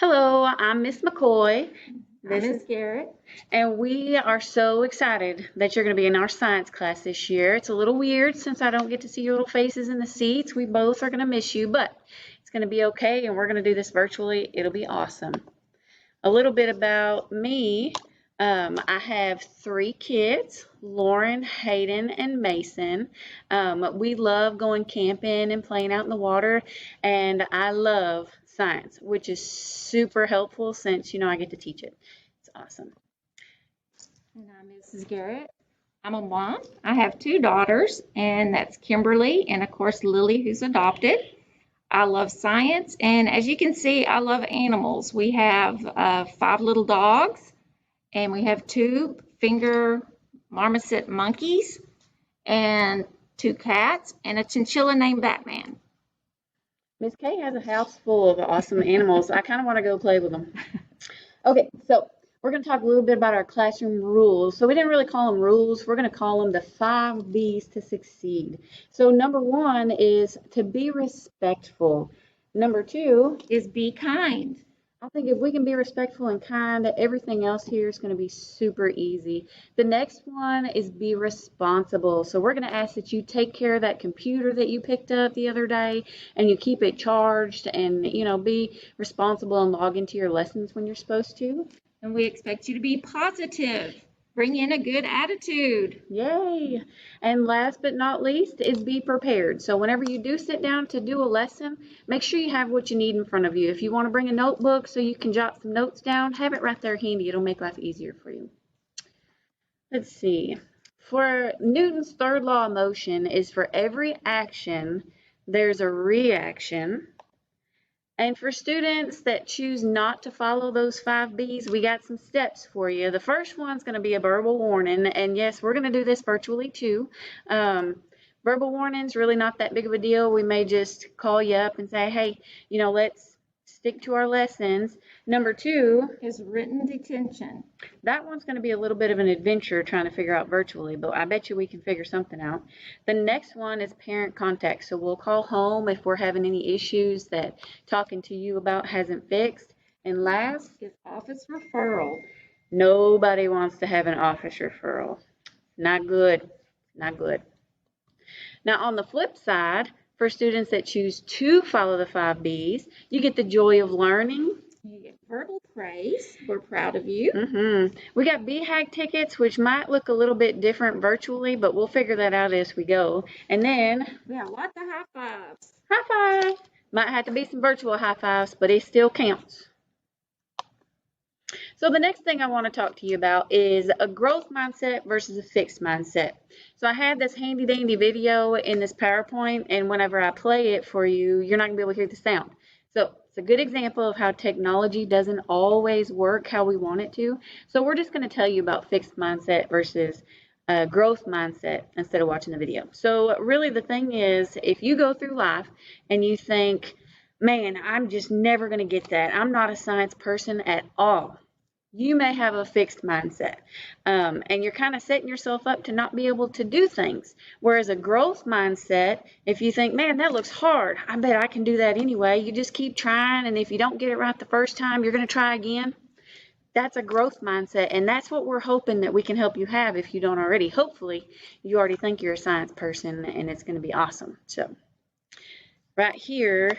Hello, I'm Miss McCoy. I'm This Miss is, Garrett. and we are so excited that you're going to be in our science class this year. It's a little weird since I don't get to see your little faces in the seats. We both are going to miss you, but it's going to be okay, and we're going to do this virtually. It'll be awesome. A little bit about me. I have three kids, Lauren, Hayden, and Mason. We love going camping and playing out in the water, and I love science, which is super helpful since, I get to teach it. It's awesome. And I'm Mrs. Garrett. I'm a mom. I have two daughters, and that's Kimberly and, of course, Lily, who's adopted. I love science, and as you can see, I love animals. We have five little dogs, and we have two finger marmoset monkeys, and two cats, and a chinchilla named Batman. Miss Kay has a house full of awesome animals. I kind of want to go play with them. Okay, so we're going to talk a little bit about our classroom rules. So we didn't really call them rules. We're going to call them the 5 B's to succeed. So number one is to be respectful. Number two Is be kind. I think if we can be respectful and kind, everything else here is going to be super easy. The next one is be responsible. So we're going to ask that you take care of that computer that you picked up the other day and you keep it charged and, be responsible and log into your lessons when you're supposed to. And we expect you to be positive. Bring in a good attitude. Yay! And last but not least is be prepared. So whenever you do sit down to do a lesson, make sure you have what you need in front of you. If you want to bring a notebook so you can jot some notes down, have it right there handy. It'll make life easier for you. Let's see. For Newton's third law of motion is for every action, there's a reaction. And for students that choose not to follow those 5 B's, we got some steps for you. The first one's going to be a verbal warning. And yes, we're going to do this virtually too. Verbal warning's really not that big of a deal. We may just call you up and say, hey, let's stick to our lessons. Number two is written detention. That one's going to be a little bit of an adventure trying to figure out virtually, but I bet you we can figure something out. The next one is parent contact. So we'll call home if we're having any issues that talking to you about hasn't fixed. And last is office referral. Nobody wants to have an office referral. Not good. Not good. Now, on the flip side, for students that choose to follow the 5 B's, you get the joy of learning. You get verbal praise. We're proud of you. We got BHAG tickets, which might look a little bit different virtually, but we'll figure that out as we go. And then we have lots of high fives. High five. Might have to be some virtual high fives, but it still counts. So the next thing I want to talk to you about is a growth mindset versus a fixed mindset. So I had this handy dandy video in this PowerPoint, and whenever I play it for you, you're not going to be able to hear the sound. So it's a good example of how technology doesn't always work how we want it to. So we're just going to tell you about fixed mindset versus growth mindset instead of watching the video. So really the thing is, if you go through life and you think, man, I'm just never going to get that. I'm not a science person at all. You may have a fixed mindset, and you're kind of setting yourself up to not be able to do things. Whereas a growth mindset, if you think, man, that looks hard, I bet I can do that anyway. You just keep trying, and if you don't get it right the first time, you're going to try again. That's a growth mindset, and that's what we're hoping that we can help you have if you don't already. Hopefully, you already think you're a science person, and it's going to be awesome. So right here,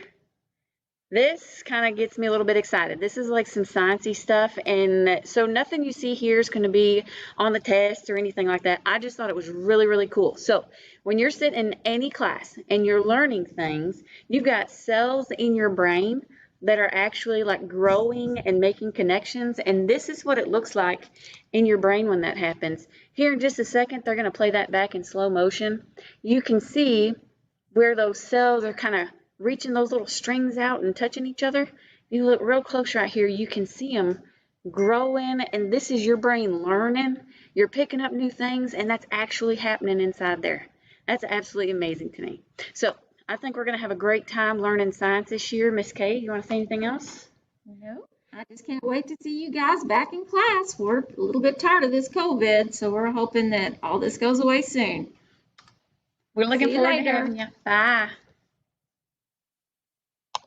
this kind of gets me a little bit excited. This is like some sciencey stuff, and so nothing you see here is going to be on the test or anything like that. I just thought it was really, really cool. So when you're sitting in any class and you're learning things, you've got cells in your brain that are actually like growing and making connections, and this is what it looks like in your brain when that happens. Here in just a second, they're going to play that back in slow motion. You can see where those cells are kind of reaching those little strings out and touching each other. You look real close right here, you can see them growing, and this is your brain learning. You're picking up new things, and that's actually happening inside there. That's absolutely amazing to me. So I think we're going to have a great time learning science this year. Miss Kay, you want to say anything else? No, I just can't wait to see you guys back in class. We're a little bit tired of this COVID, so we're hoping that all this goes away soon. We're looking forward to having you. Bye.